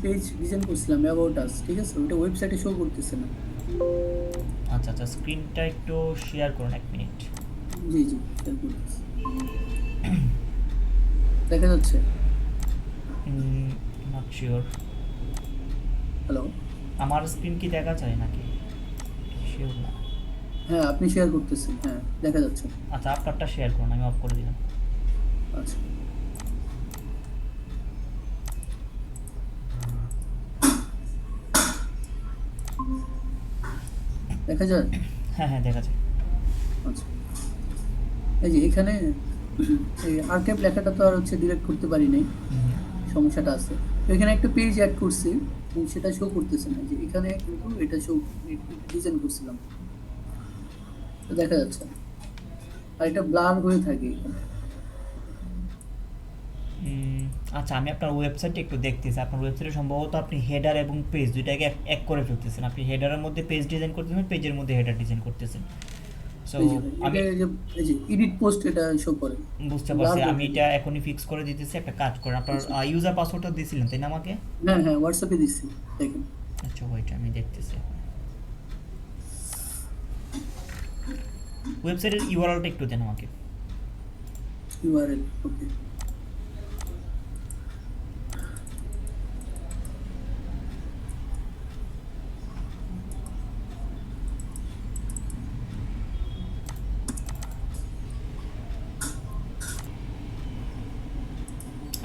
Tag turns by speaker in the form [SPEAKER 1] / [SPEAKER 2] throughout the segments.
[SPEAKER 1] Page design করছিলাম about us, ঠিক আছে? ওটা ওয়েবসাইটে শো করতেছে না।
[SPEAKER 2] আচ্ছা আচ্ছা, স্ক্রিনটা একটু শেয়ার করুন 1 মিনিট।
[SPEAKER 1] জি জি, শেয়ার করতেছি। দেখা যাচ্ছে?
[SPEAKER 2] Not sure.
[SPEAKER 1] হ্যালো?
[SPEAKER 2] আমার স্ক্রিন কি দেখা যায় নাকি? শিওর না।
[SPEAKER 1] হ্যাঁ, আপনি শেয়ার করতেছেন, হ্যাঁ দেখা যাচ্ছে।
[SPEAKER 2] আচ্ছা, আপনারটা শেয়ার করুন, আমি অফ করে দিলাম।
[SPEAKER 1] আচ্ছা, দেখা যায়?
[SPEAKER 2] হ্যাঁ হ্যাঁ, দেখা যায়।
[SPEAKER 1] আচ্ছা, এই যে এখানে এই আর্কাইভ লেখাটা তো আর হচ্ছে ডিলিট করতে পারি নাই,
[SPEAKER 2] হুম,
[SPEAKER 1] সমস্যাটা আছে। তো এখানে একটা পেজ অ্যাড করছি এবং সেটা শো করতেছে না। যে এখানে কিন্তু এটা শো, ডিজাইন করছিলাম, তো দেখা যাচ্ছে না। আর এটা ব্লার হয়ে থাকে এখানে।
[SPEAKER 2] হুম, আচ্ছা, আমি আপনার ওয়েবসাইটে একটু দেখতেছি। আপনার ওয়েবসাইটে সম্ভবত আপনি হেডার এবং পেজ দুইটাকে এক এক করে ফেলতেছেন। আপনি হেডারের মধ্যে পেজ ডিজাইন করতেছেন, পেজের মধ্যে হেডার ডিজাইন করতেছেন। সো
[SPEAKER 1] এই যে ভাই, এটা
[SPEAKER 2] আমি
[SPEAKER 1] এই যে, এই যে এডিট পোস্ট এটা শো করে,
[SPEAKER 2] বুঝতে
[SPEAKER 1] ব্লার
[SPEAKER 2] পারছি,
[SPEAKER 1] হয়ে
[SPEAKER 2] আমি
[SPEAKER 1] থাকে।
[SPEAKER 2] এটা এখনই ফিক্স করে দিতেছি। একটা কাজ করেন, আপনার
[SPEAKER 1] আচ্ছা,
[SPEAKER 2] ইউজার পাসওয়ার্ডটা দিয়েছিলেন তাই না আমাকে?
[SPEAKER 1] হ্যাঁ হ্যাঁ, হোয়াটসঅ্যাপে দিচ্ছি, দেখেন।
[SPEAKER 2] আচ্ছা, ওইটা আমি দেখতেছি। ওয়েবসাইটের ইউআরএলটা একটু দেন আমাকে।
[SPEAKER 1] ইউআরএল, ওকে।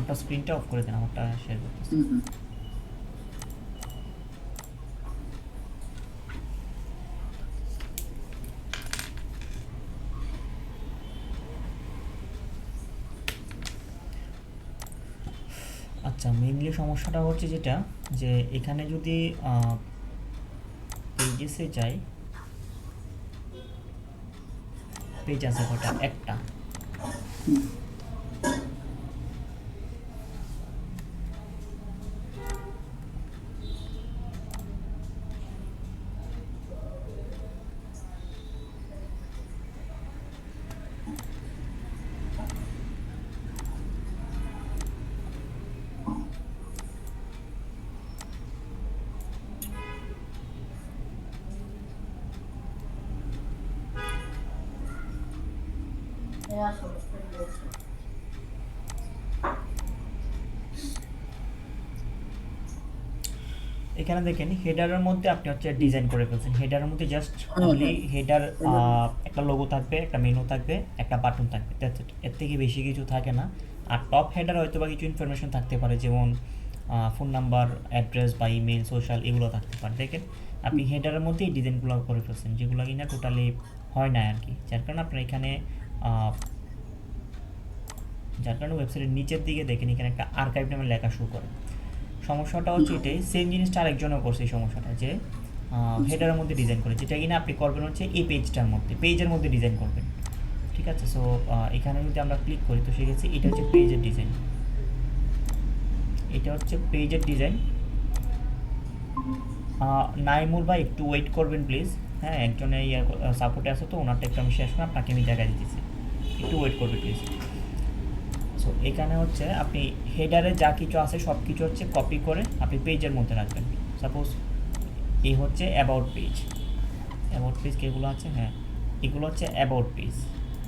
[SPEAKER 2] আপনার স্ক্রিনটা অফ করে দেন, আমারটা শেয়ার করতেছি।
[SPEAKER 1] হুম হুম।
[SPEAKER 2] আচ্ছা, মেইনলি সমস্যাটা হচ্ছে যেটা, যে এখানে যদি পেজেসে যাই, পেজ আছে কটা? একটা।
[SPEAKER 1] হুম।
[SPEAKER 2] এখানে দেখেন হেডারের মধ্যে আপনি হচ্ছে ডিজাইন করে ফেলছেন। হেডারের মধ্যে জাস্ট
[SPEAKER 1] হ্যাঁ
[SPEAKER 2] অনলি
[SPEAKER 1] হ্যাঁ,
[SPEAKER 2] হেডার,
[SPEAKER 1] এটা
[SPEAKER 2] একটা লোগো থাকবে, একটা মেনু থাকবে, একটা বাটন থাকবে, দ্যাটস ইট। এর থেকে বেশি কিছু থাকে না। আর টপ হেডার হয়তো বা কিছু ইনফরমেশন থাকতে পারে, যেমন ফোন নাম্বার, অ্যাড্রেস বা ইমেল, সোশ্যাল, এগুলো থাকতে পারে। দেখেন আপনি হেডারের মধ্যেই ডিজাইনগুলো করে ফেলছেন, যেগুলো কিনা টোটালি হয় না আর কি। যার কারণে আপনার এখানে আহ, যার কারণে ওয়েবসাইটের নিচের দিকে দেখেন এখানে একটা আর্কাইভ নামে লেখা শুরু করে। সমস্যাটা হচ্ছে এটাই, সেম জিনিসটা আরেকজনও করছে এই সমস্যাটা, যে
[SPEAKER 1] আচ্ছা।
[SPEAKER 2] হেডারের মধ্যে ডিজাইন করে, যেটা কিনা আপনি করবেন হচ্ছে এই পেজটার মধ্যে, পেজের মধ্যে ডিজাইন করবেন। ঠিক আছে? সো এখানে যদি আমরা ক্লিক করি তো সেক্ষেত্রে এটা হচ্ছে পেজের ডিজাইন, এটা হচ্ছে পেজের ডিজাইন। নাইমুর ভাই একটু ওয়েট করবেন প্লিজ। হ্যাঁ, একজনে সাপোর্টে আছে, তো ওনারটা একটু আমি শেষ করে আপনাকে আমি দেখা দিতেছি, একটু ওয়েট করবে প্লিজ। সো এখানে হচ্ছে আপনি হেডারে যা কিছু আছে সব কিছু হচ্ছে কপি করে আপনি পেজের মধ্যে রাখবেন। সাপোজ এই হচ্ছে অ্যাবাউট পেজ, অ্যাবাউট পেজ এগুলো আছে, হ্যাঁ এগুলো হচ্ছে অ্যাবাউট পেজ,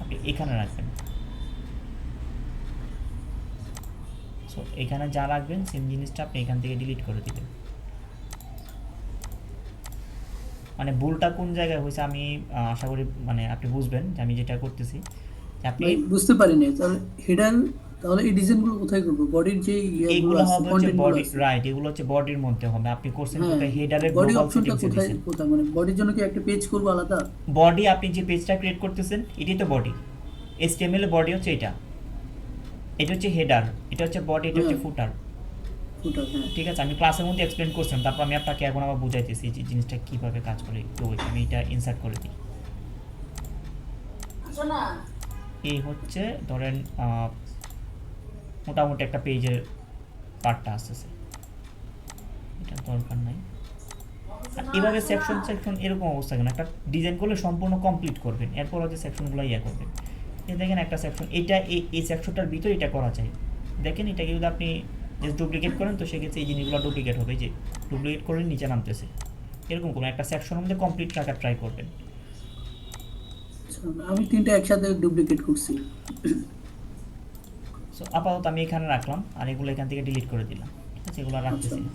[SPEAKER 2] আপনি এখানে রাখবেন। সো এখানে যা রাখবেন সেম জিনিসটা আপনি এখান থেকে ডিলিট করে দেবেন। মানে ভুলটা কোন জায়গায় হয়েছে আমি আশা করি মানে আপনি বুঝবেন যে আমি যেটা করতেছি, যে আপনি
[SPEAKER 1] ভাই বুঝতে পারিনি তাহলে, হেডার, তাহলে এই ডিজাইনগুলো কোথায় করবো? বডির যে ইয়েগুলো
[SPEAKER 2] এইগুলো
[SPEAKER 1] আছে,
[SPEAKER 2] হবে হচ্ছে
[SPEAKER 1] কন্টেন্টগুলো
[SPEAKER 2] বডি,
[SPEAKER 1] আছে।
[SPEAKER 2] রাইট, এগুলো হচ্ছে বডির মধ্যে হবে। আপনি করছেন
[SPEAKER 1] হ্যাঁ,
[SPEAKER 2] কোথায়? হেডারের
[SPEAKER 1] বডি
[SPEAKER 2] গ্লোবাল
[SPEAKER 1] অপশনটা
[SPEAKER 2] সেটিংসে
[SPEAKER 1] কোথায়
[SPEAKER 2] দিয়েছেন।
[SPEAKER 1] কোথায় মানে বডির জন্য কি একটা পেজ করবো আলাদা?
[SPEAKER 2] বডি, আপনি যে পেজটা ক্রিয়েট করতেছেন এটাই তো বডি। এইচটিএমএল এর বডি হচ্ছে এটা, এটা হচ্ছে হেডার, এটা হচ্ছে বডি, এটা
[SPEAKER 1] হ্যাঁ,
[SPEAKER 2] হচ্ছে ফুটার।
[SPEAKER 1] ফুটার, হ্যাঁ।
[SPEAKER 2] ঠিক আছে, আমি ক্লাসের মধ্যে এক্সপ্লেন করছিলাম, তারপর আমি আপনাকে এখন আবার বুঝাইতেছি যে জিনিসটা কীভাবে কাজ করে। একটু wait, আমি এটা ইনসার্ট করে দিই। এই হচ্ছে ধরেন মোটামুটি একটা পেজের পার্টটা আসতেছে, এটা দরকার নাই। আর এভাবে সেকশন সেকশন এরকম অবস্থা কেন? একটা ডিজাইন করলে সম্পূর্ণ কমপ্লিট করবেন, এরপর হচ্ছে সেকশনগুলো ইয়ে করবেন। এই দেখেন একটা সেকশন, এটা এই সেকশনটার ভিতরে এটা করা চাই। দেখেন এটাকে যদি আপনি জাস্ট ডুপ্লিকেট করেন তো সেক্ষেত্রে এই জিনিসগুলো ডুপ্লিকেট হবে, যে ডুপ্লিকেট করে নিচে নামতেছে। এরকম কোনো একটা সেকশন মধ্যে কমপ্লিট রাখার ট্রাই করবেন।
[SPEAKER 1] আচ্ছা, আমি 3টা একসাথে ডুপ্লিকেট করছি।
[SPEAKER 2] সো আপাতত আমি এখানে রাখলাম, আর এগুলো এখান থেকে ডিলিট করে দিলাম, ঠিক আছে, এগুলো রাখতেছি না।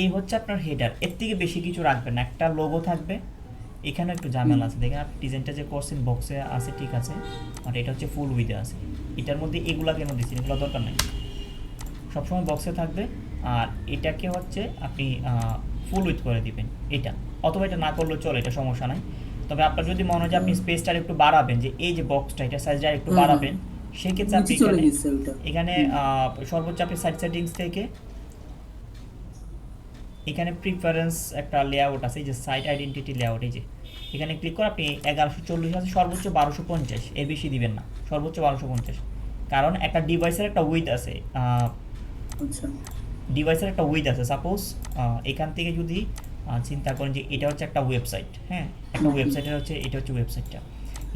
[SPEAKER 2] এই হচ্ছে আপনার হেডার, এর থেকে বেশি কিছু রাখবেন না, একটা লোগো থাকবে। এখানে একটু ঝামেলা আছে, দেখেন আপনি ডিজাইনটা যে করছেন বক্সে আছে ঠিক আছে, আর এটা হচ্ছে ফুল উইথে আছে। এটার মধ্যে এগুলা কেন দিচ্ছেন, এগুলো দরকার নেই, সবসময় বক্সে থাকবে। আর এটাকে হচ্ছে আপনি ফুল উইথ করে দিবেন এটা, অথবা এটা না করলেও চলে, এটা সমস্যা নাই। তবে আপনার যদি মনে হয় যে আপনি স্পেসটা একটু বাড়াবেন, যে এই যে বক্সটা এটা সাইজটা একটু বাড়াবেন, সেক্ষেত্রে আপনি
[SPEAKER 1] নিচে চলে গেছে ওটা।
[SPEAKER 2] এখানে সর্বোচ্চ আপনি সাইড সেটিংস থেকে এখানে প্রিফারেন্স একটা লেআউট আছে, এই যে সাইট আইডেন্টিটি লেআউট, এই যে এখানে ক্লিক করে আপনি 1140 আছে, সর্বোচ্চ 1250, এর বেশি দিবেন না, সর্বোচ্চ 1250। কারণ একটা ডিভাইসের একটা উইথ আছে,
[SPEAKER 1] আচ্ছা,
[SPEAKER 2] ডিভাইসের একটা উইথ আছে। সাপোজ এখান থেকে যদি চিন্তা করেন যে এটা হচ্ছে একটা ওয়েবসাইট, হ্যাঁ, একটা ওয়েবসাইটের হচ্ছে এটা হচ্ছে ওয়েবসাইটটা,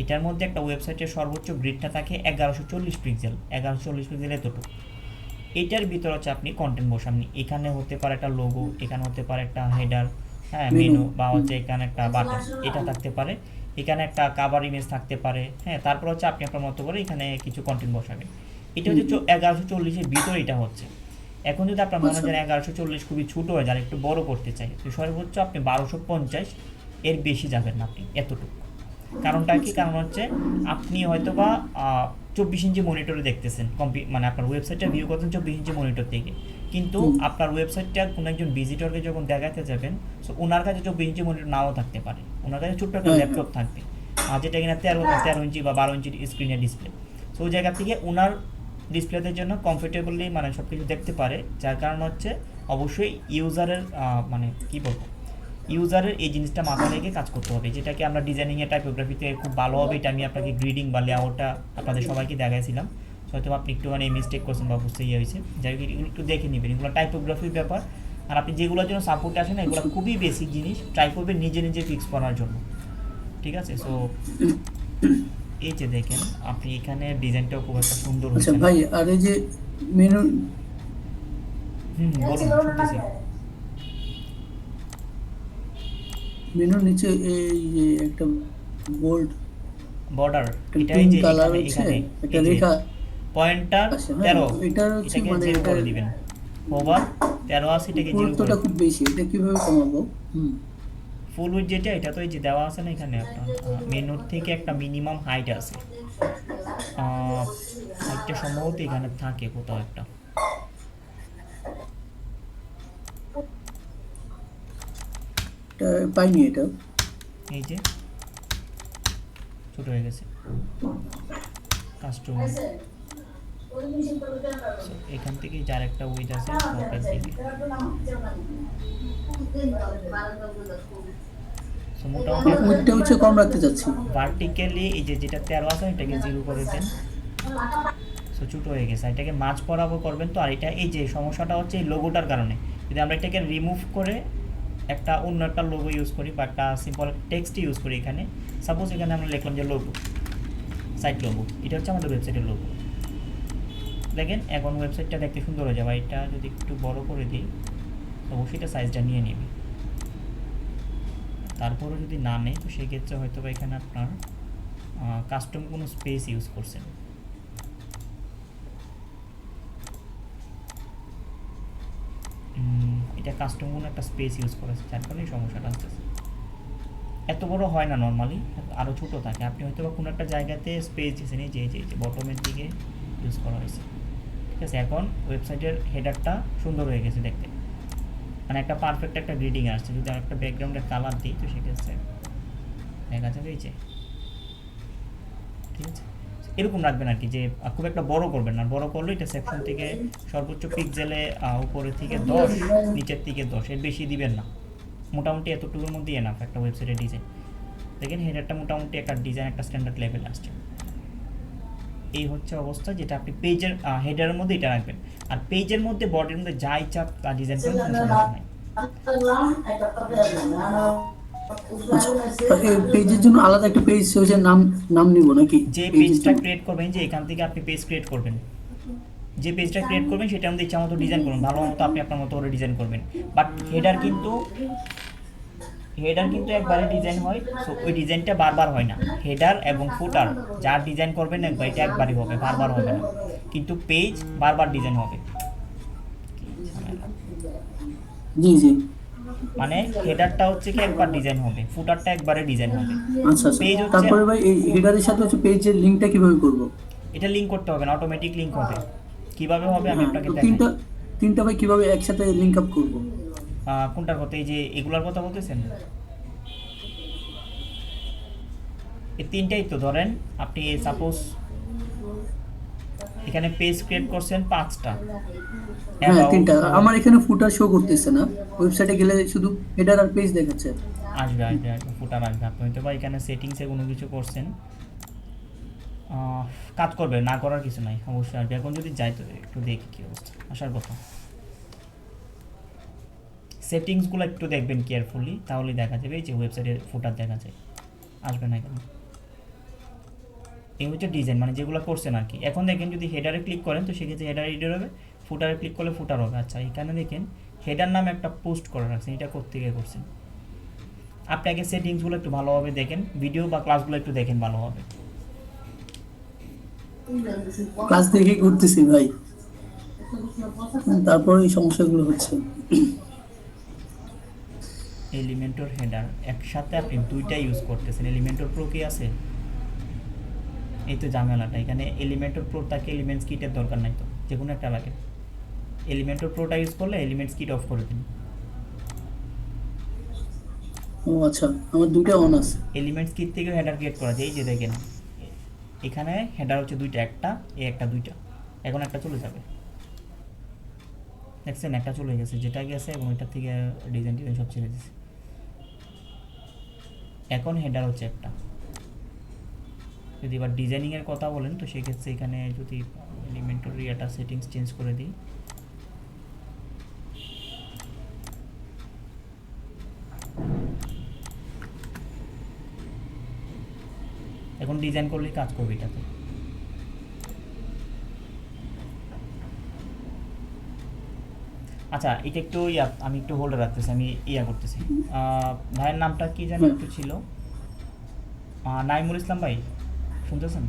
[SPEAKER 2] এটার মধ্যে একটা ওয়েবসাইটের সর্বোচ্চ গ্রিডটা থাকে 1140 পিক্সেল, 1140 পিক্সেল এতটুকু। এটার ভিতর হচ্ছে আপনি কন্টেন্ট বসান, এখানে হতে পারে একটা লোগো, এখানে হতে পারে একটা হেডার, হ্যাঁ, মেনু, বা হচ্ছে এখানে একটা বাটন এটা থাকতে পারে, এখানে একটা কাভার ইমেজ থাকতে পারে, হ্যাঁ, তারপর হচ্ছে আপনি আপনার মতো করে এখানে কিছু কন্টেন্ট বসাবেন। এটা হচ্ছে 1140-এর ভিতরে এটা হচ্ছে। এখন যদি আপনার মনে হয় যে 1140 খুবই ছোটো হয়ে যায়, একটু বড় করতে চাই, তো সর্বোচ্চ আপনি 1250, এর বেশি যাবেন না আপনি এতটুকু। কারণটা কি, কারণ হচ্ছে আপনি হয়তো বা 24 ইঞ্চি মনিটরে দেখতেছেন, মানে আপনার ওয়েবসাইটটা ভিউ করছেন 24 ইঞ্চি মনিটর থেকে, কিন্তু আপনার ওয়েবসাইটটা কোনো একজন ভিজিটরকে যখন দেখাতে যাবেন, সো ওনার কাছে 24 ইঞ্চি মনিটর নাও থাকতে পারে, ওনার কাছে ছোট্ট একটা ল্যাপটপ থাকবে, আর যেটা কিনা 13 ইঞ্চি বা 12 ইঞ্চির স্ক্রিনের ডিসপ্লে। সো ওই জায়গা থেকে ওনার ডিসপ্লেদের জন্য কমফোর্টেবলি মানে সব কিছু দেখতে পারে, যার কারণ হচ্ছে অবশ্যই ইউজারের মানে কী বলবো, ইউজারের এই জিনিসটা মাথায় রেখে কাজ করতে হবে, যেটাকে আমরা ডিজাইনিংয়ে টাইপোগ্রাফিতে খুব ভালো হবে। এটা আমি আপনাকে গ্রিডিং বা লেআউটটা আপনাদের সবাইকে দেখাইছিলাম, হয়তো আপনি একটু মানে মিস্টেক করছেন বা বুঝতে ইয়ে হয়েছে, যাই হোক এগুলো একটু দেখে নেবেন, এগুলো টাইপোগ্রাফির ব্যাপার। আর আপনি যেগুলোর জন্য সাপোর্টে আসেন এগুলো খুবই বেসিক জিনিস, ট্রাই করবেন নিজে নিজে ফিক্স করার জন্য, ঠিক আছে। সো এই যে দেখেন আপনি এখানে ডিজাইনটাও খুব একটা সুন্দর
[SPEAKER 1] আচ্ছা
[SPEAKER 2] হয়েছে।
[SPEAKER 1] ভাই, আর এই যে মেনু,
[SPEAKER 2] বলুন শুনতেছি।
[SPEAKER 1] মেনুর নিচে এই যে একটা বোল্ড
[SPEAKER 2] বর্ডার, এটা এই
[SPEAKER 1] পিঙ্ক
[SPEAKER 2] যে
[SPEAKER 1] কালার
[SPEAKER 2] এখানে
[SPEAKER 1] হচ্ছে,
[SPEAKER 2] এখানে
[SPEAKER 1] একটা
[SPEAKER 2] এই যে
[SPEAKER 1] রেখা
[SPEAKER 2] পয়েন্টার
[SPEAKER 1] আছে,
[SPEAKER 2] 13,
[SPEAKER 1] এটার হচ্ছে
[SPEAKER 2] এটাকে
[SPEAKER 1] মানে
[SPEAKER 2] 0 করে দিবেন, ওভার 13 আছে, এটাকে 0 করে
[SPEAKER 1] গুরুত্বটা খুব বেশি, এটা কিভাবে কমাবো?
[SPEAKER 2] ফুল উইথ যেটা, এটা তো এই যে দেওয়া আছে না এখানে আপনার মেনুর থেকে একটা মিনিমাম হাইট আছে, হাইটটা সম্ভবত এখানে থাকে কোথাও একটা,
[SPEAKER 1] এটা পাইনি এটা।
[SPEAKER 2] এই যে ছোট হয়ে গেছে কাস্টম। এখান থেকে যার একটা উইথ আছে ওটার দিকে, সো মোটামুটি
[SPEAKER 1] উইডটা হচ্ছে কম রাখতে চাচ্ছি।
[SPEAKER 2] ভার্টিক্যালি এই যে যেটা 13 আছে এটাকে 0 করে দেন, সো ছোটো হয়ে গেছে, এটাকে মাঝ বরাবর করবেন। তো আর এটা এই যে সমস্যাটা হচ্ছে এই লোগোটার কারণে, যদি আমরা এটাকে রিমুভ করে একটা অন্য একটা লোগো ইউজ করি বা একটা সিম্পল টেক্সট ইউজ করি, এখানে সাপোজ এখানে আমরা লিখলাম যে লোগো, সাইট লোগো, এটা হচ্ছে আমাদের ওয়েবসাইটের লোগো। দেখেন এখন ওয়েবসাইটটা দেখতে সুন্দর হয়ে যাবে। এটা যদি একটু বড় করে দিই অবশ্যই এটা সাইজটা নিয়ে নেবে, তারপরে যদি না নেই তো সেক্ষেত্রে হয়তো বা এখানে আপনার কাস্টম কোনো স্পেস ইউজ করছেন। এটা কাস্টম কোনো একটা স্পেস ইউজ করেছে, যার কারণে এই সমস্যাটা আসতেছে। এত বড় হয় না নর্মালি, আরও ছোটো থাকে। আপনি হয়তো বা কোনো একটা জায়গাতে স্পেস দিয়েছেন, এই যে বটমের দিকে ইউজ করা হয়েছে, ঠিক আছে। এখন ওয়েবসাইটের হেডারটা সুন্দর হয়ে গেছে দেখতে, মানে একটা পারফেক্ট একটা গ্রিডিং আসছে। যদি আমি একটা ব্যাকগ্রাউন্ডের কালার দিই তো সেক্ষেত্রে দেখা যাবে এই যে, ঠিক আছে। এরকম রাখবেন আর কি, যে খুব একটা বড় করবেন না, বড় করলে এটা সেকশন থেকে সর্বোচ্চ পিক্সেলে উপরের থেকে 10, নিচের থেকে 10, এর বেশি দিবেন না। মোটামুটি এতটুকুর মধ্যেই এনাফ একটা ওয়েবসাইটের ডিজাইন। দেখেন হেডারটা মোটামুটি একটা ডিজাইন একটা স্ট্যান্ডার্ড লেভেলে আসছে। এই হচ্ছে অবস্থা, যেটা আপনি পেজের হেডারের মধ্যে এটা রাখবেন। আর পেজের মধ্যে বডির মধ্যে যা ইচ্ছা তা ডিজাইন করবেন, কোনো সমস্যা নাই।
[SPEAKER 1] পেজের জন্য আলাদা একটা পেজ নাম নাম নিব নাকি?
[SPEAKER 2] যে পেজটা ক্রিয়েট করবেন, যে এখান থেকে আপনি পেজ ক্রিয়েট করবেন, যে পেজটা ক্রিয়েট করবেন সেটার মধ্যে ইচ্ছা মতো ডিজাইন করুন, ভালো মতো আপনি আপনার মতো করে ডিজাইন করবেন। বাট হেডার কিন্তু একবারে ডিজাইন হয়, সো ওই ডিজাইনটা বারবার হয় না। হেডার এবং ফুটার যার ডিজাইন করবেন একবার, এটা একবারই হবে, বারবার হবে না। কিন্তু পেজ বারবার ডিজাইন হবে।
[SPEAKER 1] জি জি।
[SPEAKER 2] মানে হেডারটা হচ্ছে কি একবার ডিজাইন হবে, ফুটারটা একবারে ডিজাইন হবে।
[SPEAKER 1] আচ্ছা আচ্ছা,
[SPEAKER 2] পেজ হচ্ছে,
[SPEAKER 1] তারপরে ভাই এই হেডারের সাথে হচ্ছে পেজের লিঙ্কটা কিভাবে করব?
[SPEAKER 2] এটা লিঙ্ক করতে হবে না, অটোমেটিক লিঙ্ক হবে। কিভাবে হবে আমি
[SPEAKER 1] হ্যাঁ,
[SPEAKER 2] আপনাকে
[SPEAKER 1] তো
[SPEAKER 2] দেখাই।
[SPEAKER 1] তিনটা ভাই কিভাবে একসাথে লিঙ্ক আপ করব?
[SPEAKER 2] কোনটার কথা, এই যে এগুলার কথা বলতেছেন? এই তিনটাই তো ধরেন, আপনি সাপোজ এখানে পেজ ক্রিয়েট করছেন 5টা,
[SPEAKER 1] হ্যাঁ
[SPEAKER 2] অ্যাবাউট
[SPEAKER 1] তিনটা।
[SPEAKER 2] হোম,
[SPEAKER 1] আমার এখানে ফুটার শো করতেছে না, ওয়েবসাইটে গেলে শুধু হেডার আর পেজ দেখাচ্ছে।
[SPEAKER 2] আসবে আসবে আসবে, ফুটার আসবে। আপনি হয়তো বা এখানে সেটিংসে কোনো কিছু করছেন, কাজ করবে, না করার কিছু নাই, অবশ্যই আসবে। এখন যদি যাই তো একটু দেখি কী অবস্থা, আসার কথা। সেটিংসগুলো একটু দেখবেন কেয়ারফুলি, তাহলেই দেখা যাবে এই যে ওয়েবসাইটের ফুটার দেখা যায়। আসবে না এখানে। এই হচ্ছে ডিজাইন, মানে যেগুলো করছেন আর কি। এখন দেখেন যদি হেডারে ক্লিক করেন তো সেক্ষেত্রে হেডার হেডার হবে, ফুটারে ক্লিক করলে ফুটার হবে। আচ্ছা, এখানে দেখেন হেডার নামে একটা পোস্ট করে রাখছেন, এটা কোত্থেকে করছেন? আপনি আগে সেটিংসগুলো একটু ভালোভাবে দেখেন, ভিডিও বা ক্লাসগুলো একটু দেখেন ভালোভাবে।
[SPEAKER 1] ক্লাস দেখে করতেছি ভাই, তারপরে এই সমস্যাগুলো হচ্ছে।
[SPEAKER 2] এলিমেন্টর হেডার একসাথে আপনি দুইটা ইউজ করতেছেন, এলিমেন্টর প্রো কি আছে? এই তো ঝামেলাটা এখানে। এলিমেন্টর প্রো তাকে এলিমেন্টস কিটের দরকার নাই তো, যে কোনো একটা লাগে। এলিমেন্টর প্রোটা ইউজ করলে এলিমেন্টস কিট অফ করে দিন।
[SPEAKER 1] ও আচ্ছা, আমার দুটো অন আছে।
[SPEAKER 2] এলিমেন্টস কিট থেকে হেডার ক্রিয়েট করা যায়, এই যে দেখেন এখানে হেডার হচ্ছে দুইটা, একটা এই একটা দুইটা, এখন একটা চলে যাবে, দেখছেন একটা চলে গেছে, যেটা গেছে এবং ওইটার থেকে ডিজাইন টিজাইন সব ছেড়ে দিয়েছে। এখন হেডার হচ্ছে একটা। যদি এবার ডিজাইনিংয়ের কথা বলেন তো সেক্ষেত্রে এখানে যদি এলিমেন্টর ইয়াটা সেটিংস চেঞ্জ করে দিই, এখন ডিজাইন করলেই কাজ করবে এটাতে। আচ্ছা, এটা একটু আমি একটু হোল্ডে রাখতেছি, আমি করতেছি। ভাইয়ের নামটা কি যেন একটু ছিল, নাইমুল ইসলাম ভাই, শুনতেছেন?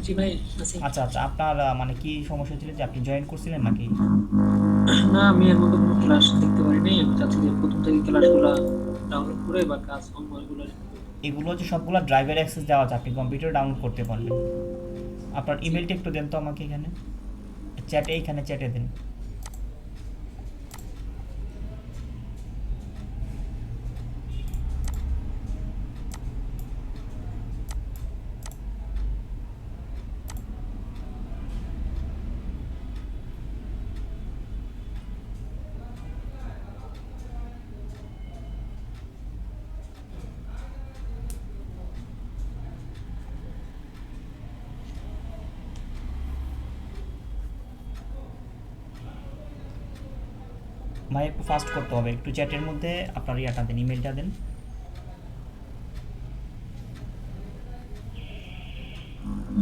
[SPEAKER 3] জি ভাই আছি।
[SPEAKER 2] আচ্ছা আচ্ছা, আপনার মানে কি সমস্যা ছিল, যে আপনি জয়েন করছিলেন নাকি?
[SPEAKER 3] না, আমি এর মধ্যে কোনো ক্লাস দেখতে পারি নাই। আমি চাচ্ছি যে প্রথম থেকে ক্লাসগুলো ডাউনলোড করে বা কাজ হোম ওইগুলো।
[SPEAKER 2] এগুলো হচ্ছে সবগুলো ড্রাইভের অ্যাক্সেস দেওয়া আছে, আপনি কম্পিউটারে ডাউনলোড করতে পারবেন। আপনার ইমেলটা একটু দেন তো আমাকে, এখানে চ্যাটে, এইখানে চ্যাটে দেন। ভাই একটু ফাস্ট করতে হবে, একটু চ্যাটের মধ্যে আপনার ইয়াটা দেন, ইমেলটা দেন।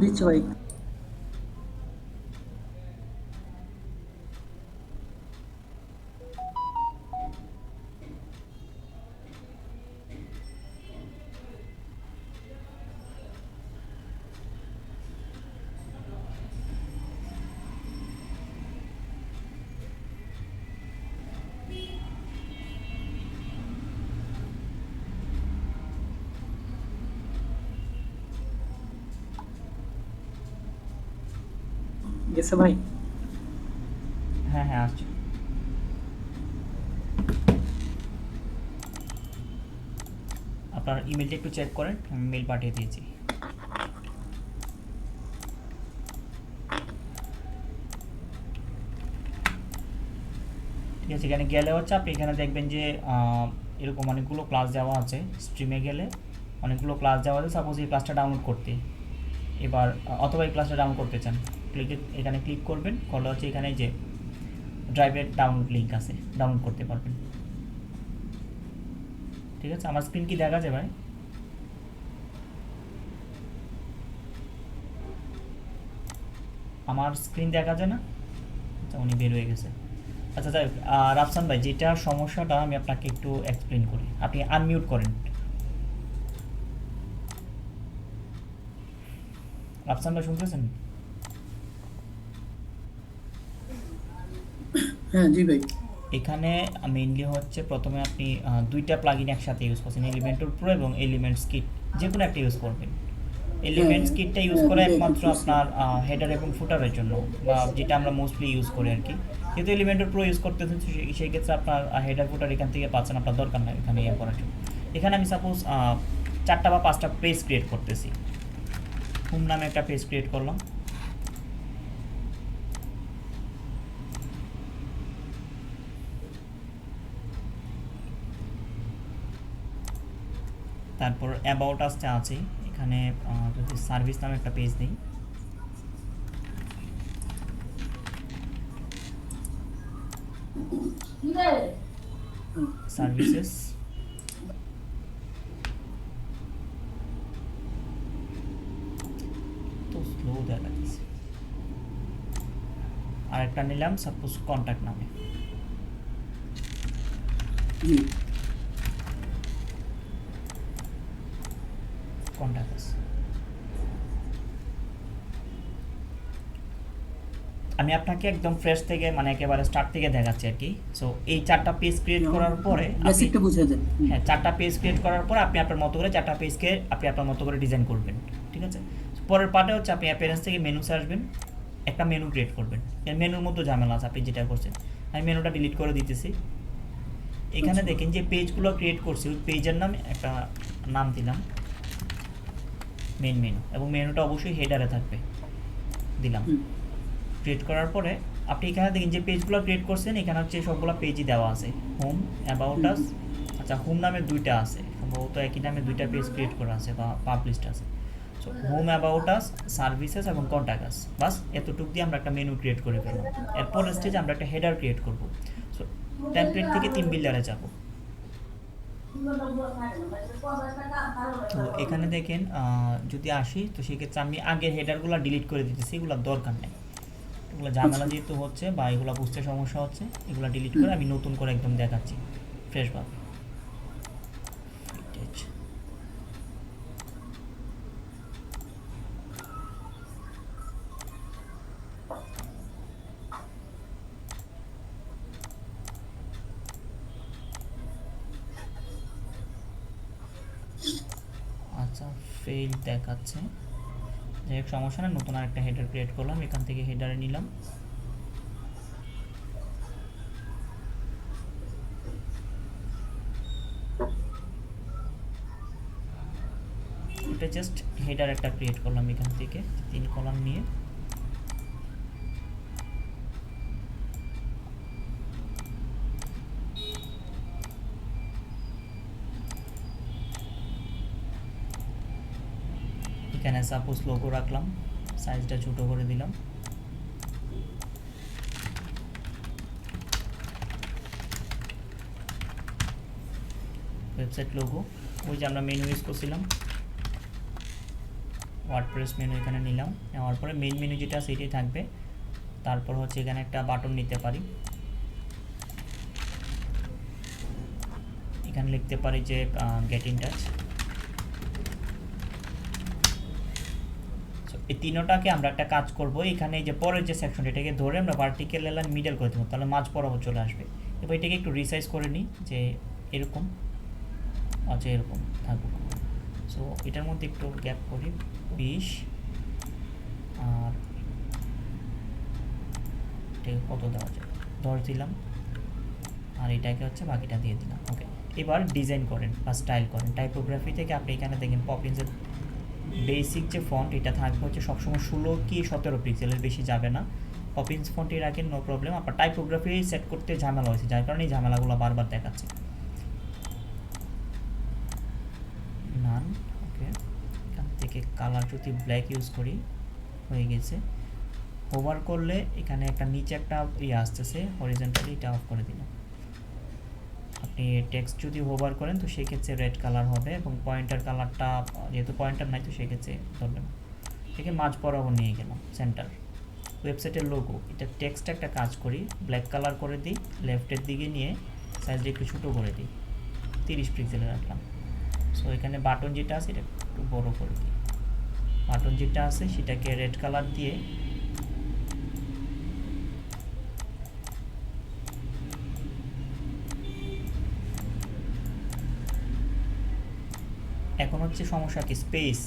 [SPEAKER 3] দিচ্ছি ভাই। গেছে ভাই।
[SPEAKER 2] হ্যাঁ হ্যাঁ, আসছে। আপনার ইমেলটা একটু চেক করেন, আমি মেল পাঠিয়ে দিয়েছি। ঠিক আছে, এখানে গেলে হচ্ছে আপনি এখানে দেখবেন যে এরকম অনেকগুলো ক্লাস দেওয়া আছে। স্ট্রিমে গেলে অনেকগুলো ক্লাস দেওয়া আছে, সাপোজ এই ক্লাসটা ডাউনলোড করতে, এবার অথবা এই ক্লাসটা ডাউনলোড করতে চান, এখানে ক্লিক করবেন, করলে হচ্ছে এখানে যে ড্রাইভের ডাউনলোড লিঙ্ক আছে, ডাউনলোড করতে পারবেন। ঠিক আছে, আমার স্ক্রিন কি দেখা যায় ভাই? আমার স্ক্রিন দেখা যায় না? আচ্ছা, উনি বের হয়ে গেছে। আচ্ছা যাই হোক, রাফসান ভাই, যেটা সমস্যাটা আমি আপনাকে একটু এক্সপ্লেন করি। আপনি আনমিউট করেন। রাফসান ভাই শুনতেছেন?
[SPEAKER 1] হ্যাঁ জি ভাই।
[SPEAKER 2] এখানে মেইনলি হচ্ছে প্রথমে আপনি দুইটা প্লাগইন একসাথে ইউজ করছেন, এলিমেন্টর প্রো এবং এলিমেন্টস কিট, যে কোনো একটা ইউজ করবেন। এলিমেন্টস
[SPEAKER 1] হ্যাঁ
[SPEAKER 2] কিটটা ইউজ
[SPEAKER 1] হ্যাঁ
[SPEAKER 2] করে
[SPEAKER 1] দুইটাই
[SPEAKER 2] একমাত্র
[SPEAKER 1] করছি।
[SPEAKER 2] আপনার হেডার এবং ফুটারের জন্য, বা যেটা আমরা মোস্টলি ইউজ করি আর কি। যেহেতু এলিমেন্টর প্রো ইউজ করতেছেন, সেই ক্ষেত্রে আপনার হেডার ফুটার এখান থেকে পাচ্ছেন, আপনার দরকার নাই এখানে ইয়ে করার জন্য। এখানে আমি সাপোজ 4টা বা 5টা পেজ ক্রিয়েট করতেছি। হোম নামে একটা পেজ ক্রিয়েট করলাম। তারপর অ্যাবাউট আসতে আছে এখানে, যদি সার্ভিস নামে একটা পেজ দিই, সার্ভিসেস, তো স্লো দেখাচ্ছে। আরেকটা নিলাম সাপোজ কন্ট্যাক্ট নামে,
[SPEAKER 1] জি
[SPEAKER 2] কন্ট্যাক্ট আছে। আমি আপনাকে একদম ফ্রেশ থেকে, মানে একেবারে স্টার্ট থেকে দেখাচ্ছি আর কি। সো এই 4টা পেজ ক্রিয়েট করার পরে আপনি,
[SPEAKER 1] বেসিকটা বুঝে দেন।
[SPEAKER 2] হ্যাঁ 4টা পেজ ক্রিয়েট করার পর আপনি আপনার মতো করে 4টা পেজকে আপনি আপনার মতো করে ডিজাইন করবেন, ঠিক আছে? পরের পার্টে হচ্ছে আপনি অ্যাপিয়ারেন্স থেকে মেনুসে আসবেন, একটা মেনু ক্রিয়েট করবেন। এর মেনুর মতো ঝামেলা আছে, আপনি যেটা করছেন। আমি মেনুটা ডিলিট করে দিতেছি। এখানে
[SPEAKER 1] আচ্ছা।
[SPEAKER 2] দেখেন যে পেজগুলো ক্রিয়েট করছি, ওই পেজের নাম একটা নাম দিলাম মেন মেনু, এবং মেনুটা অবশ্যই হেডারে থাকবে, দিলাম।
[SPEAKER 1] হুম,
[SPEAKER 2] ক্রিয়েট করার পরে আপনি এখানে দেখেন যে পেজগুলো ক্রিয়েট করছেন, এখানে হচ্ছে সবগুলো পেজই দেওয়া আছে, হোম, অ্যাবাউট আস। আচ্ছা, হোম নামে 2টা আছে, সম্ভবত একই নামে 2টা পেজ ক্রিয়েট করা আছে বা পাবলিশড আছে। So home, about us, services এবং কন্ট্যাক্ট আস, বাস এতটুকু দিয়ে আমরা একটা মেনু ক্রিয়েট করে ফেললাম। এরপর স্টেজে আমরা একটা হেডার ক্রিয়েট করব। সো টেমপ্লেট থেকে 3 বিল্ডারে যাব। তো এখানে দেখেন যদি আসি, তো সেক্ষেত্রে আমি আগের হেডারগুলো ডিলিট করে দিতেছি, এগুলো দরকার নেই। এগুলো ঝামেলা যেহেতু হচ্ছে বা এগুলো বুঝতে সমস্যা হচ্ছে, এগুলো ডিলিট করে আমি নতুন করে একদম দেখাচ্ছি ফ্রেশভাবে। আচ্ছা, ফেল দেখাচ্ছে, যাই হোক সমস্যা না। নতুন আরেকটা হেডার ক্রিয়েট করলাম, এখান থেকে হেডারে নিলাম। এটা জাস্ট হেডার একটা ক্রিয়েট করলাম এখান থেকে 3 কলাম নিয়ে। এখানে সাপোজ লোগো রাখলাম, সাইজটা ছোট করে দিলাম। ওয়েবসাইট লোগো, ওই যে আমরা মেনু ইউজ করছিলাম, ওয়ার্ডপ্রেস মেনু এখানে নিলাম। নেওয়ার পরে মেইন মেনু যেটা সেটাই থাকবে। তারপর হচ্ছে এখানে একটা বাটন নিতে পারি, এখানে লিখতে পারি যে গেট ইন টাচ। এই তিনটাকে আমরা একটা কাজ করব, এখানে এই যে পরের যে সেকশন, এটাকে ধরে আমরা ভার্টিক্যাল লাইন মিডল করে দেবো, তাহলে মাঝ বরাবর চলে আসবে। এবার এটাকে একটু রিসাইজ করে নিই, যে এরকম, আচ্ছা এরকম থাকুক। সো এটার মধ্যে একটু গ্যাপ করি 20, আর এটাকে কত দেওয়া যায় 10 দিলাম, আর এটাকে হচ্ছে বাকিটা দিয়ে দিলাম। ওকে, এবার ডিজাইন করেন বা স্টাইল করেন। টাইপোগ্রাফি থেকে আপনি এখানে দেখেন পপিন্সের বেসিক যে ফন্ট, এটা থাকবে হচ্ছে সবসময় 16 কি 17 পিক্সেলের বেশি যাবে না। পপিন্স ফন্টে রাখেন, নো প্রবলেম। আপনার টাইপোগ্রাফি সেট করতে ঝামেলা হয়েছে, যার কারণে এই ঝামেলাগুলো বারবার দেখাচ্ছে। নান, ওকে। এখান থেকে কালার যদি ব্ল্যাক ইউজ করি, হয়ে গেছে। হোভার করলে এখানে একটা নিচে একটা ইয়ে আসতেছে হরিজন্টালি, এটা অফ করে দিলাম। আপনি টেক্সট যদি হোভার করেন তো সেক্ষেত্রে রেড কালার হবে, এবং পয়েন্টার কালারটা যেহেতু পয়েন্টার নাই তো সেক্ষেত্রে ধরবে না। থেকে মাঝ বরাবর নিয়ে গেলাম সেন্টার। ওয়েবসাইটের লোগো, এটা টেক্সট একটা কাজ করি, ব্ল্যাক কালার করে দিই, লেফটের দিকে নিয়ে সাইজটা একটু ছোটো করে দিই, 30 পিক্সেলে রাখলাম। সো এখানে বাটন যেটা আছে এটা একটু বড় করে দিই, বাটন যেটা আছে সেটাকে রেড কালার দিয়ে এখন হচ্ছে সমস্যা কি স্পেস,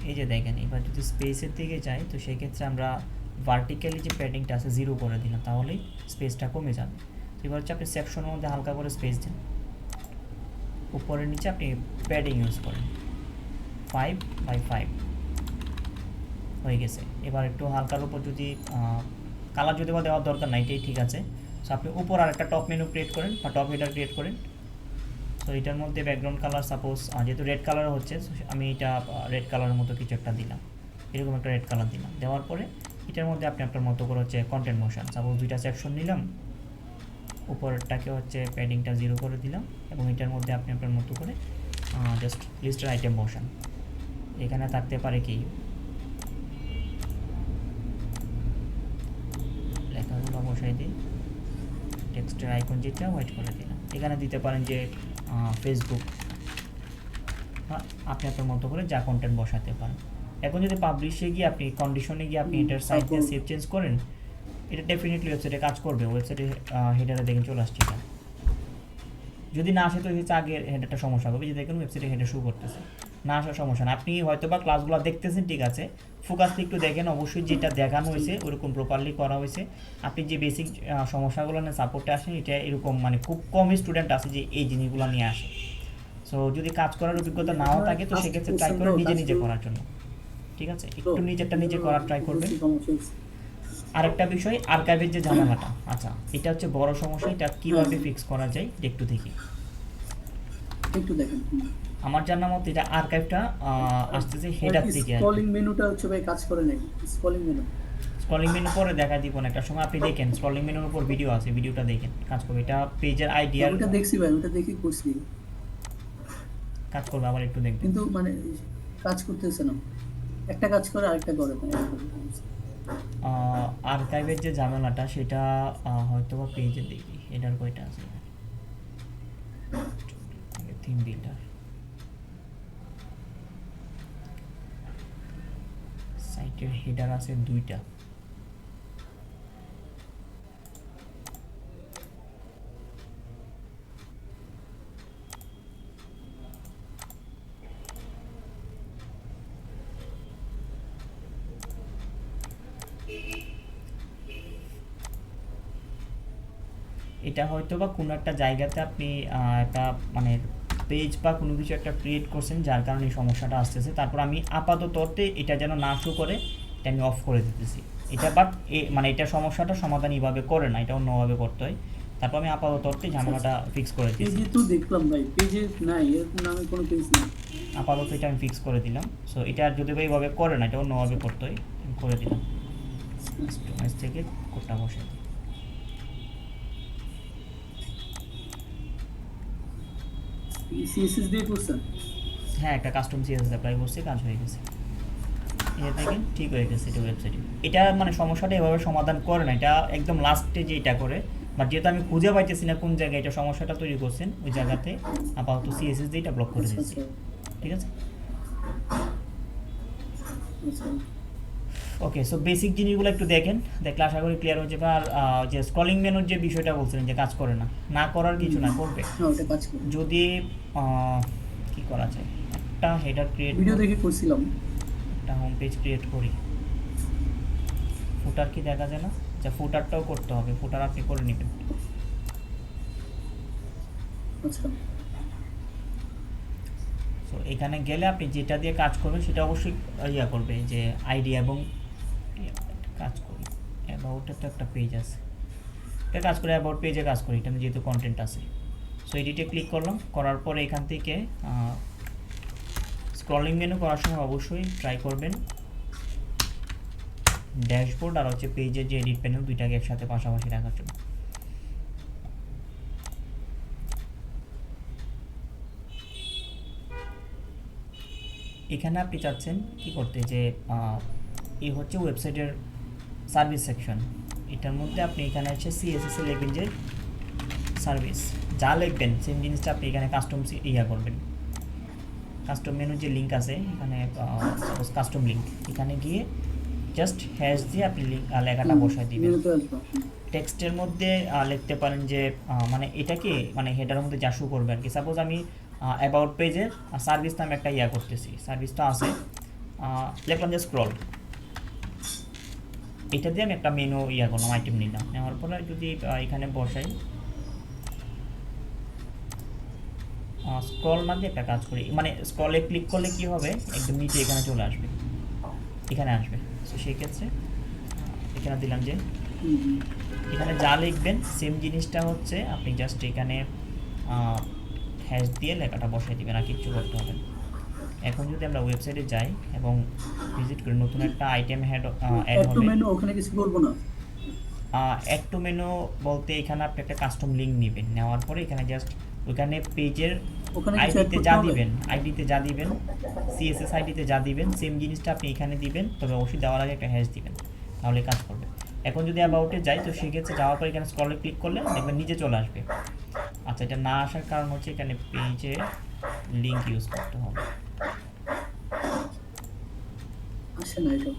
[SPEAKER 2] এই যে দেখেন এবার যদি স্পেসের দিকে যাই তো সেক্ষেত্রে আমরা ভার্টিক্যালি যে প্যাডিংটা আছে 0 করে দিলাম, তাহলেই স্পেসটা কমে যাবে। তো এবার হচ্ছে আপনি সেকশনের মধ্যে হালকা করে স্পেস দেন, উপরের নিচে আপনি প্যাডিং ইউজ করেন 5x5 হয়ে গেছে। এবার একটু হালকার উপর যদি কালার যদি বা দেওয়ার দরকার নাই, এটাই ঠিক আছে। সো আপনি উপর আর একটা টপ মেনু ক্রিয়েট করেন বা টপ হেডার ক্রিয়েট করেন। সো এটার মধ্যে ব্যাকগ্রাউন্ড কালার সাপোজ যেহেতু রেড কালার হচ্ছে, আমি এটা রেড কালারের মতো কিছু একটা দিলাম, এরকম একটা রেড কালার দিলাম। দেওয়ার পরে এটার মধ্যে আপনি আপনার মতো করে হচ্ছে কন্টেন্ট মোশন, সাপোজ 2টা সেকশন নিলাম, উপরেরটাকে হচ্ছে প্যাডিংটা 0 করে দিলাম এবং এটার মধ্যে আপনি আপনার মতো করে জাস্ট লিস্টের আইটেম মোশন এখানে থাকতে পারে কি লেখাগুলো বসাই দিই, টেক্সটের আইকন যেটা হোয়াইট করে দিলাম। এখানে দিতে পারেন যে ফেসবুক, আপনি আপনার মতো করে যা কন্টেন্ট বসাতে পারেন। এখন যদি পাবলিশে গিয়ে আপনি কন্ডিশনে গিয়ে আপনি এটার সাইজ দিয়ে সেভ চেঞ্জ করেন, এটা ডেফিনেটলি ওয়েবসাইটে কাজ করবে। ওয়েবসাইটে হেডারে দেখেন চলে আসছে এটা, যদি না আসে তো হচ্ছে আগের হেডারটা সমস্যা হবে, যে দেখুন ওয়েবসাইটে হেডার শো করতেছে, না আসার সমস্যা না। আপনি হয়তো বা ক্লাসগুলো দেখতেছেন ঠিক আছে, ফোকাসলি একটু দেখেন, অবশ্যই যেটা দেখানো হয়েছে ওরকম প্রপারলি করা হয়েছে। আপনি যে বেসিক সমস্যাগুলো নিয়ে সাপোর্টে আসেন, এটা এরকম মানে খুব কম স্টুডেন্ট আছে যে এই জিনিসগুলো নিয়ে আসে। সো যদি কাজ করার অভিজ্ঞতা নাও থাকে তো সেক্ষেত্রে ট্রাই করে নিজে নিজে করার জন্য, ঠিক আছে? একটু নিজেরটা নিজে করার ট্রাই করবেন। আরেকটা বিষয় আর্কাইভের যে ঝামেলাটা, আচ্ছা এটা হচ্ছে বড় সমস্যা, এটা কীভাবে ফিক্স করা যায় একটু দেখি,
[SPEAKER 1] একটু দেখেন।
[SPEAKER 2] আমার জানার মতে এটা আর্কাইভটা আসতেছে হেডার থেকে।
[SPEAKER 1] স্ক্রলিং মেনুটা হচ্ছে ভাই কাজ করে নাই, স্ক্রলিং মেনু।
[SPEAKER 2] স্ক্রলিং মেনু পরে দেখা দিব না একটা সময়, আপনি দেখেন স্ক্রলিং মেনুর উপর ভিডিও আছে, ভিডিওটা দেখেন কাজ করবে। এটা পেজের আইডিয়া
[SPEAKER 1] ওটা দেখছি ভাই, ওটা দেখি করছি,
[SPEAKER 2] কাজ করবে, আবার একটু দেখবেন।
[SPEAKER 1] কিন্তু মানে কাজ করতেছে না, একটা কাজ করে আরেকটা করে না।
[SPEAKER 2] আর্কাইভের যে ঝামেলাটা সেটা হয়তো বা পেজে দেখি হেডার কয়টা আছে, থিম বিল্ডার, সাইটের হেডার আছে 2টা। এটা হয়তো বা কোনো একটা জায়গাতে আপনি একটা মানে পেজ বা কোনো কিছু একটা ক্রিয়েট করছেন যার কারণে এই সমস্যাটা আসতেছে। তারপর আমি আপাতততে এটা যেন না শো করে এটা আমি অফ করে দিতেছি। এটা বাট মানে এটা সমস্যাটা সমাধান এইভাবে করে না, এটা অন্যভাবে করতে হয়। তারপর আমি আপাতততে ঝামেলাটা ফিক্স করে দিয়েছি।
[SPEAKER 1] পেজে তো দেখলাম ভাই, পেজে নাই, এরকম নামে কোনো পেজ নেই।
[SPEAKER 2] আপাতত এটা আমি ফিক্স করে দিলাম। সো এটা যদি বা এইভাবে করে না, এটা অন্যভাবে করতে হয়, আমি করে দিলাম। কাস্টমাইজ থেকে কোডটা বসে দিই।
[SPEAKER 1] সিএসএস দিয়ে করছেন?
[SPEAKER 2] হ্যাঁ, একটা কাস্টম সিএসএস অ্যাপ্লাই করছি, কাজ হয়ে গেছে। এটা দেখেন ঠিক হয়ে গেছে, এটা ওয়েবসাইটে। এটা মানে সমস্যাটা এভাবে সমাধান করে না, এটা একদম লাস্টে যে এটা করে। বাট যেহেতু আমি খুঁজে পাইতেছি না কোন জায়গায় এটা সমস্যাটা তৈরি করছেন, ওই জায়গাতে আপাতত সিএসএস দিয়ে এটা ব্লক করে দিচ্ছি, ঠিক আছে? ওকে, সো বেসিক জিনিসগুলো একটু দেখেন, দেখলে আশা করি ক্লিয়ার হয়ে যাবে। আর যে স্ক্রলিং মেনুর যে বিষয়টা বলছিলেন যে কাজ করে না, না করার কিছু না, করবে।
[SPEAKER 1] ওটা কাজ করে।
[SPEAKER 2] যদি কি করা যায়, একটা হেডার ক্রিয়েট,
[SPEAKER 1] ভিডিও দেখে করছিলাম,
[SPEAKER 2] একটা হোম পেজ ক্রিয়েট করি। ফুটার কি দেখা যায় না? আচ্ছা, ফুটারটাও করতে হবে, ফুটার আপনি করে নেবেন।
[SPEAKER 1] আচ্ছা
[SPEAKER 2] সো এখানে গেলে আপনি যেটা দিয়ে কাজ করবেন সেটা অবশ্যই করবে যে আইডিয়া এবং কাজ করি অ্যাবাউটের তো একটা পেজ আছে, এটা কাজ করে অ্যাবাউট পেজে কাজ করি, এটা যেহেতু কন্টেন্ট আছে। সো এডিটে ক্লিক করলাম, করার পরে এখান থেকে স্ক্রলিং মেনু করার সময় অবশ্যই ট্রাই করবেন ড্যাশবোর্ড আর হচ্ছে পেজের যে এডিট প্যানেল দুইটাকে একসাথে পাশাপাশি রাখার জন্য। এখানে আপনি চাচ্ছেন কি করতে, যে এই হচ্ছে ওয়েবসাইটের সার্ভিস সেকশন। এটার মধ্যে আপনি এখানে হচ্ছে সিএসএস এ লিখবেন যে সার্ভিস, যা লিখবেন সেম জিনিসটা আপনি এখানে কাস্টম করবেন। কাস্টম মেনু যে লিঙ্ক আছে এখানে, সাপোজ কাস্টম লিঙ্ক, এখানে গিয়ে জাস্ট হ্যাশ দিয়ে আপনি লেখাটা বসায় দিবেন।
[SPEAKER 1] মেনুতে আসবো।
[SPEAKER 2] টেক্সটের মধ্যে লিখতে পারেন যে মানে এটাকে মানে হেডারের মধ্যে যা শো করবে আর কি। সাপোজ আমি অ্যাবাউট পেজে সার্ভিস নামে একটা করতেছি, সার্ভিসটা আছে, লিখলাম যে স্ক্রল, এটা দিয়ে আমি একটা মেনু করলাম, আইটেম নিলাম, নেওয়ার পরে যদি এখানে বসাই স্ক্রল না দিয়ে একটা কাজ করি, মানে স্ক্রলে ক্লিক করলে কি হবে, একদম নিচে এখানে চলে আসবে, এখানে আসবে। তো সেই ক্ষেত্রে এখানে দিলাম যে এখানে যা লিখবেন সেম জিনিসটা হচ্ছে আপনি জাস্ট এখানে হ্যাশ দিয়ে লেখাটা বসাই দিবেন, আর কিচ্ছু করতে হবে না। এখন যদি আমরা ওয়েবসাইটে যাই এবং ভিজিট করি, নতুন একটা আইটেম অ্যাড
[SPEAKER 1] একটু
[SPEAKER 2] হবে।
[SPEAKER 1] মেনু ওখানে কিছু করবো না।
[SPEAKER 2] অ্যাড টু মেনু বলতে এখানে আপনি একটা কাস্টম লিঙ্ক নেবেন, নেওয়ার পরে এখানে জাস্ট ওখানে পেজের
[SPEAKER 1] ওখানে কিছু add
[SPEAKER 2] আইডিতে
[SPEAKER 1] করতে
[SPEAKER 2] যা
[SPEAKER 1] হবে?
[SPEAKER 2] দিবেন, আইডিতে যা দিবেন, সিএসএস আইডিতে যা দিবেন সেম জিনিসটা আপনি এখানে দিবেন, তবে অবশ্যই দেওয়ার আগে একটা হ্যাশ দিবেন, তাহলে কাজ করবে। এখন যদি অ্যাবাউটে যাই, তো সেক্ষেত্রে যাওয়ার পর এখানে স্ক্রলে ক্লিক করলে দেখবেন নিচে চলে আসবে। আচ্ছা, এটা না আসার কারণ হচ্ছে এখানে পেজে লিঙ্ক ইউজ করতে হবে।
[SPEAKER 1] আসে না এটা।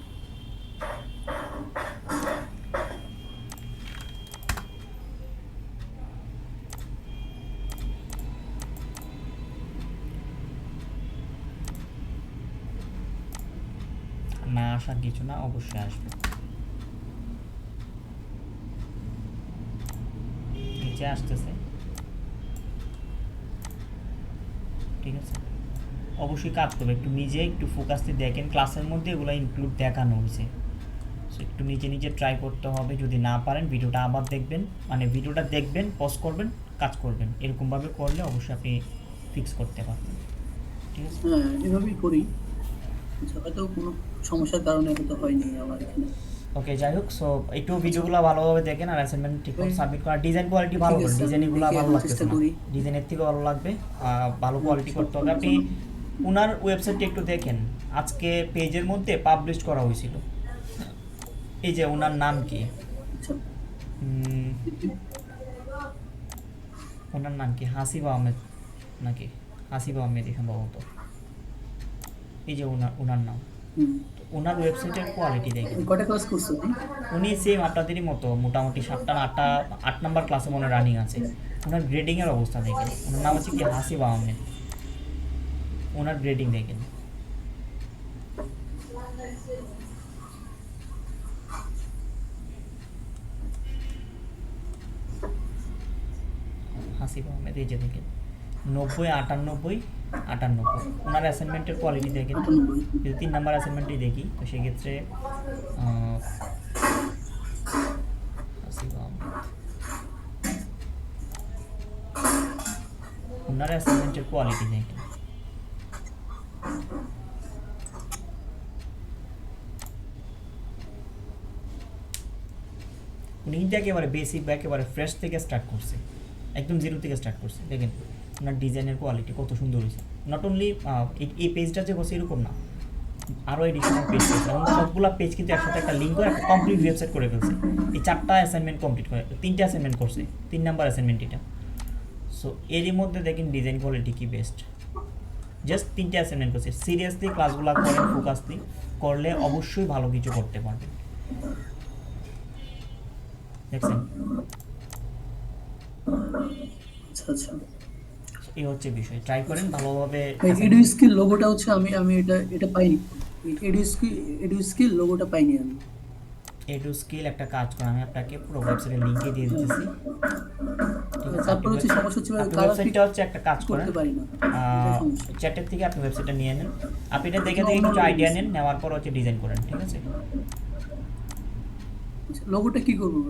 [SPEAKER 2] না আসার কিছু না, অবশ্যই আসবে। নিচে আসতেছে, ঠিক আছে, অবশ্যই কাজ করবে। একটু নিজে একটু ফোকাস দিয়ে দেখেন, ক্লাসের মধ্যে এগুলো ইনক্লুড দেখানো হয়েছে, সো একটু নিজে নিজে ট্রাই করতে হবে। যদি না পারেন ভিডিওটা আবার দেখবেন, মানে ভিডিওটা দেখবেন, পজ করবেন, কাজ করবেন, এরকমভাবে করলে অবশ্যই আপনি ফিক্স করতে পারবেন, ঠিক আছে।
[SPEAKER 1] হ্যাঁ, এভাবেই করি। আচ্ছা, হয়তো কোনো সমস্যার কারণে হয়তো হয়নি আমার এখানে।
[SPEAKER 2] ওকে, যাই হোক, সো একটু ভিডিওগুলো ভালোভাবে দেখেন আর অ্যাসাইনমেন্ট ঠিকমতো সাবমিট করার, ডিজাইন কোয়ালিটি ভালো
[SPEAKER 1] ঠিক
[SPEAKER 2] করেন,
[SPEAKER 1] আছে,
[SPEAKER 2] ডিজাইনগুলো
[SPEAKER 1] দেখি
[SPEAKER 2] ভালো
[SPEAKER 1] আমি
[SPEAKER 2] লাগতেছে
[SPEAKER 1] চেষ্টা
[SPEAKER 2] না,
[SPEAKER 1] করি।
[SPEAKER 2] ডিজাইনের থেকে ভালো লাগবে, ভালো কোয়ালিটি করতে হবে। আপনি ওনার ওয়েবসাইটে একটু দেখেন, আজকে পেজের মধ্যে পাবলিশ করা হয়েছিল, এই যে ওনার নাম কি,
[SPEAKER 1] আচ্ছা,
[SPEAKER 2] ওনার নাম কি হাসিব আহমেদ নাকি হাসিব আহমেদ সম্ভবত, এই যে ওনার নাম। তো ওনার ওয়েবসাইটের কোয়ালিটি দেখেন,
[SPEAKER 1] কটা ক্লাস করছো তুমি?
[SPEAKER 2] উনি সেম আপনাদেরই মতো মোটামুটি 7টা না 8 নাম্বার ক্লাসে মনে রানিং আছে। ওনার গ্রেডিংয়ের অবস্থা দেখেন, ওনার নাম হচ্ছে কি হাসিব আহমেদ, ওনার গ্রেডিং দেখেন। হাসিব আহমেদ, এই যে দেখেন 90, 98, 98। ওনার অ্যাসাইনমেন্টের কোয়ালিটি দেখেন।
[SPEAKER 1] 98।
[SPEAKER 2] যদি 3 নাম্বার অ্যাসাইনমেন্টই দেখি, তো সেক্ষেত্রে হাসিব আহমেদ, ওনার অ্যাসাইনমেন্টের কোয়ালিটি দেখেন। উনি কিন্তু একেবারে বেসিক বা একেবারে ফ্রেশ থেকে স্টার্ট করছে, একদম জিরো থেকে স্টার্ট করছে। দেখেন ওনার ডিজাইনের কোয়ালিটি কত সুন্দর হয়েছে। নট অনলি এই পেজটা যে বসে এরকম না, আরও এডিশনাল পেজ করছে, এবং সবগুলো পেজ কিন্তু একসাথে একটা লিঙ্ক করে একটা কমপ্লিট ওয়েবসাইট করে ফেলছে। এই 4টা অ্যাসাইনমেন্ট কমপ্লিট করে, 3টে অ্যাসাইনমেন্ট করছে, 3 নাম্বার অ্যাসাইনমেন্ট এটা। সো এরই মধ্যে দেখেন ডিজাইন কোয়ালিটি কি বেস্ট, জাস্ট 3টে অ্যাসাইনমেন্ট করছে। সিরিয়াসলি ক্লাসগুলো করেন, ফোকাসলি করলে অবশ্যই ভালো কিছু করতে পারবেন, দেখছেন।
[SPEAKER 1] আচ্ছা আচ্ছা,
[SPEAKER 2] এই হচ্ছে বিষয়, ট্রাই করেন ভালোভাবে।
[SPEAKER 1] এডু স্কিল লোগোটা হচ্ছে আমি এটা পাইনি। এডু স্কিল লোগোটা পাইনি আমি।
[SPEAKER 2] এডু স্কিল একটা কাজ করে, আমি আপনাকে পুরো ওয়েবসাইটের লিঙ্কে দিয়ে দিতেছি, ঠিক আছে।
[SPEAKER 1] তারপর হচ্ছে সমস্যা হচ্ছে
[SPEAKER 2] ওয়েবসাইটটা হচ্ছে একটা কাজ করেন,
[SPEAKER 1] করতে পারি না, এটা সমস্যা।
[SPEAKER 2] চ্যাটের থেকে আপনি ওয়েবসাইটটা নিয়ে নেন, আপনি এটা দেখে দেখে কিছু আইডিয়া নেন, নেওয়ার পর হচ্ছে ডিজাইন করেন, ঠিক আছে।
[SPEAKER 1] আচ্ছা, লোগোটা কি করবো?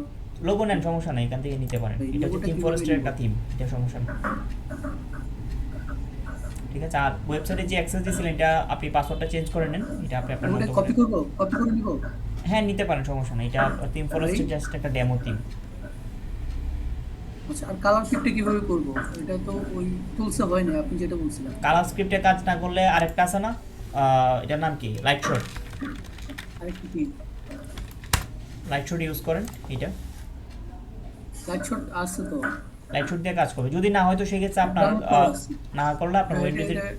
[SPEAKER 2] লোগো নেন, সমস্যা নেই, এখান থেকে নিতে পারেন।
[SPEAKER 1] এই
[SPEAKER 2] এটা হচ্ছে
[SPEAKER 1] লোগোটা
[SPEAKER 2] থিম
[SPEAKER 1] কিভাবে
[SPEAKER 2] ফরেস্টের
[SPEAKER 1] নিব?
[SPEAKER 2] একটা থিম, এটা সমস্যা নেই, ঠিক আছে। আর ওয়েবসাইটে যে অ্যাক্সেস দিয়েছিলেন এটা আপনি পাসওয়ার্ডটা চেঞ্জ করে নেন, এটা আপনি আপনার
[SPEAKER 1] ওটা
[SPEAKER 2] মতো
[SPEAKER 1] কপি
[SPEAKER 2] করে,
[SPEAKER 1] করবো, কপি করে নিবো?
[SPEAKER 2] হ্যাঁ নিতে পারেন, সমস্যা নেই। এটা থিম ফরেস্টের জাস্ট একটা ডেমো থিম।
[SPEAKER 1] আচ্ছা, আর কালার ফিটটা কিভাবে করবো? এটা তো ওই টুলসে হয় না, আপনি যেটা বলছিলেন।
[SPEAKER 2] কালার স্ক্রিপ্টে কাজ না করলে আরেকটা আছে না, এটার নাম কি, লাইট শট।
[SPEAKER 1] আরেকটু পিন
[SPEAKER 2] লাইট শট ইউজ করেন এটা,
[SPEAKER 1] লাইট শট আছে তো।
[SPEAKER 2] লাইট শট দিয়ে কাজ করবে। যদি না হয় তো সেক্ষেত্রে আপনার
[SPEAKER 1] Download করা আছে।
[SPEAKER 2] না করলে আপনার
[SPEAKER 1] হ্যাঁ,
[SPEAKER 2] উইন্ডোজের
[SPEAKER 1] এটা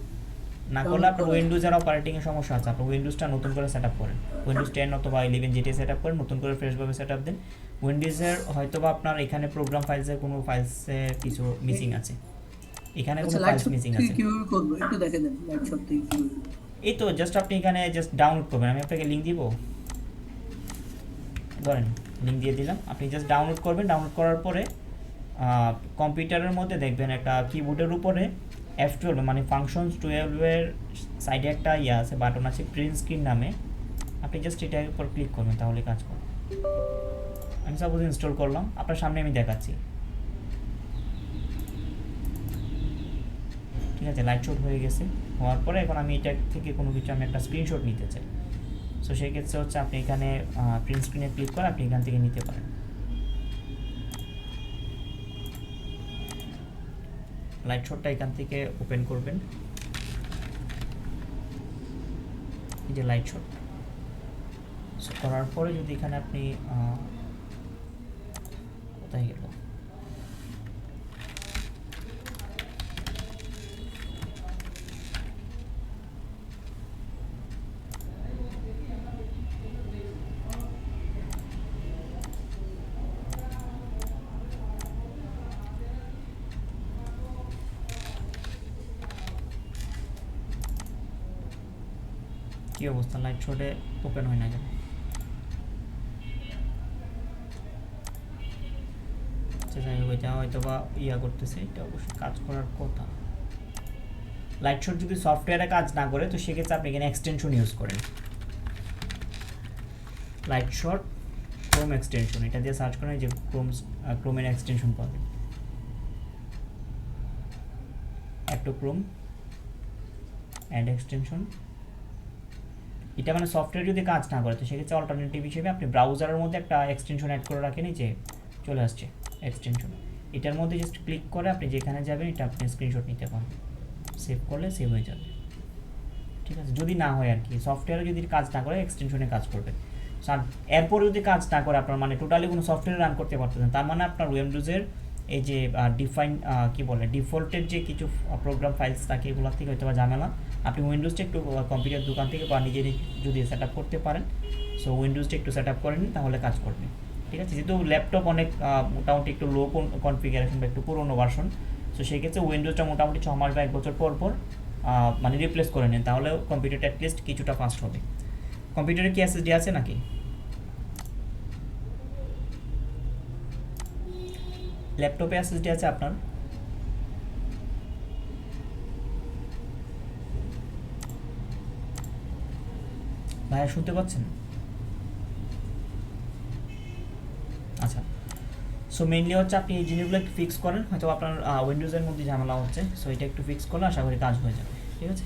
[SPEAKER 2] না করলে
[SPEAKER 1] download
[SPEAKER 2] আপনার
[SPEAKER 1] করা আছে।
[SPEAKER 2] উইন্ডোজের অপারেটিংয়ের সমস্যা আছে, আপনার উইন্ডোজটা নতুন করে সেট আপ করেন, উইন্ডোজ 10 অথবা 11 যেটি সেট আপ করেন নতুন করে ফ্রেশভাবে সেট আপ দেন। উইন্ডোজের হয়তো বা আপনার এখানে প্রোগ্রাম ফাইলসের কোনো ফাইলসের কিছু মিসিং আছে, এখানে কোনো
[SPEAKER 1] আচ্ছা, লাইট
[SPEAKER 2] ফাইলস
[SPEAKER 1] শট
[SPEAKER 2] মিসিং
[SPEAKER 1] থেকে
[SPEAKER 2] আছে।
[SPEAKER 1] কিভাবে করবো একটু দেখে দেন, লাইট শট থেকে কিভাবে করবো?
[SPEAKER 2] এই তো জাস্ট আপনি এখানে জাস্ট ডাউনলোড করবেন, আমি আপনাকে লিঙ্ক দিব, ধরেন লিঙ্ক দিয়ে দিলাম, আপনি জাস্ট ডাউনলোড করবেন। ডাউনলোড করার পরে কম্পিউটারের মধ্যে দেখবেন একটা কিবোর্ডের উপরে F12 মানে ফাংশনস 12-এর সাইডে একটা ইয়ে আছে, বাটন আছে প্রিন্ট স্ক্রিন নামে, আপনি জাস্ট এটার উপর ক্লিক করবেন তাহলে কাজ করবে। আমি সাপোজ ইনস্টল করলাম, আপনার সামনে আমি দেখাচ্ছি, ঠিক আছে। লাইট শট হয়ে গেছে, হওয়ার পরে এখন আমি এটা থেকে কোনো কিছু আমি একটা স্ক্রিনশট নিতে চাই, সো সেই ক্ষেত্রে হচ্ছে আপনি এখানে প্রিন্ট স্ক্রিনে ক্লিক করে আপনি এখান থেকে নিতে পারেন। লাইট শটটা এখান থেকে ওপেন করবেন, এই যে লাইট শট। সো করার পরে যদি এখানে আপনি কোথায় গেল, কী অবস্থা, লাইট শটে ওপেন হয় না কেন? আচ্ছা যাই হোক, এটা হয়তো বা ইয়া করতেছে, এটা অবশ্যই কাজ করার কথা। লাইট শট যদি সফটওয়্যারে কাজ না করে তো সেক্ষেত্রে আপনি এখানে এক্সটেনশন ইউজ করেন, লাইট শট ক্রোম এক্সটেনশন, এটা দিয়ে সার্চ করেন যে ক্রোমের এক্সটেনশন পাবেন, add to Chrome, add extension. এটা মানে সফটওয়্যার যদি কাজ না করে তো সেক্ষেত্রে অল্টারনেটিভ হিসেবে আপনি ব্রাউজারের মধ্যে একটা এক্সটেনশন অ্যাড করে রাখেন, এই যে চলে আসছে এক্সটেনশন, এটার মধ্যে জাস্ট ক্লিক করে আপনি যেখানে যাবেন এটা আপনি স্ক্রিনশট নিতে পারেন, সেভ করলে সেভ হয়ে যাবে, ঠিক আছে। যদি না হয় আর কি, সফটওয়্যারে যদি কাজ না করে এক্সটেনশনে কাজ করবে, আর এরপর যদি কাজ না করে আপনার মানে টোটালি কোনো সফটওয়্যার রান করতে পারতেছেন, তার মানে আপনার উইন্ডোজের এই যে কি বলে ডিফল্টের যে কিছু প্রোগ্রাম ফাইলস থাকে এগুলো থেকে হয়তো বা ঝামেলা, আপনি উইন্ডোজটা একটু কম্পিউটার দোকান থেকে বা নিজেরই যদি সেট আপ করতে পারেন, সো উইন্ডোজটা একটু সেট আপ করেন তাহলে কাজ করবে, ঠিক আছে। যেহেতু ল্যাপটপ অনেক মোটামুটি একটু লো কনফিগারেশন বা একটু পুরোনো ভার্সন, সো সেই ক্ষেত্রে উইন্ডোজটা মোটামুটি 6 মাস বা 1 বছর পর পর মানে রিপ্লেস করে নেন, তাহলে কম্পিউটারটা অ্যাটলিস্ট কিছুটা ফাস্ট হবে। কম্পিউটারে কি এসএসডি আছে নাকি? ল্যাপটপে এসএসডি আছে আপনার? ভাইয়া শুনতে পাচ্ছেন? আচ্ছা, সো মেইনলি হচ্ছে আপনি এই জিনিসগুলো একটু ফিক্স করেন, হয়তো আপনার উইন্ডোজের মধ্যে ঝামেলা হচ্ছে, সো এটা একটু ফিক্স করলে আশা করি কাজ হয়ে যাবে, ঠিক আছে।